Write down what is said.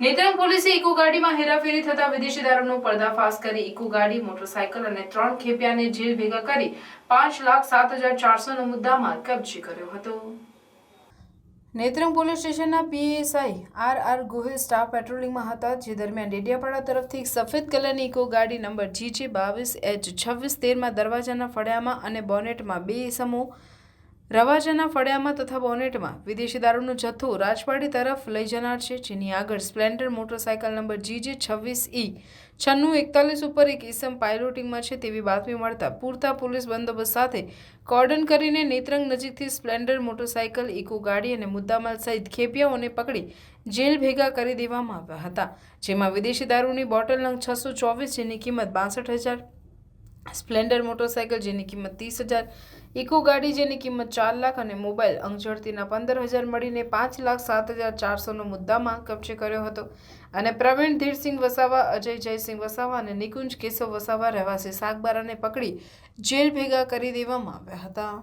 નેત્રંગ પોલીસે ઇકો ગાડીમાં હેરાફેરી થતા વિદેશી દારૂનો પર્દાફાશ કરી ઇકો ગાડી, મોટરસાયકલ અને 3 ખેપિયાને જેલ ભેગા કરી 5,07,400નો મુદ્દામાલ કબજે કર્યો હતો। નેત્રંગ પોલીસ સ્ટેશનના પીએસઆઈ આર ગોહિલ સ્ટાફ પેટ્રોલિંગમાં હતા, જે દરમિયાન ડેડિયાપાડા તરફથી એક સફેદ કલરની ઇકો ગાડી નંબર GJ22H2613માં દરવાજાના ફળિયામાં અને બોનેટમાં બે ઇસમો રવાજાના ફળિયામાં તથા બોનેટમાં વિદેશી દારૂનો જથ્થો રાજવાડી તરફ લઈ જનાર છે, જેની આગળ સ્પ્લેન્ડર મોટરસાયકલ નંબર GJ26E9641 ઉપર એક ઇસમ પાયલોટિંગમાં છે તેવી બાતમી મળતા પૂરતા પોલીસ બંદોબસ્ત સાથે કોર્ડન કરીને નેત્રંગ નજીકથી સ્પ્લેન્ડર મોટરસાયકલ, ઇકો ગાડી અને મુદ્દામાલ સહિત ખેપિયાઓને પકડી જેલ ભેગા કરી દેવામાં આવ્યા હતા, જેમાં વિદેશી દારૂની બોટલ નંગ 624 જેની કિંમત 62,000, સ્પ્લેન્ડર મોટરસાયકલ જેની કિંમત 30,000, ઇકો ગાડી જેની કિંમત 4 લાખ અને મોબાઈલ અંગઝડતીના 15,000 મળીને 5,07,400નો મુદ્દામાં કબજે કર્યો હતો અને પ્રવીણ ધીરસિંહ વસાવા, અજય જયસિંહ વસાવા અને નિકુંજ કેશવ વસાવા રહેવાસી સાગબારાને પકડી જેલ ભેગા કરી દેવામાં આવ્યા હતા।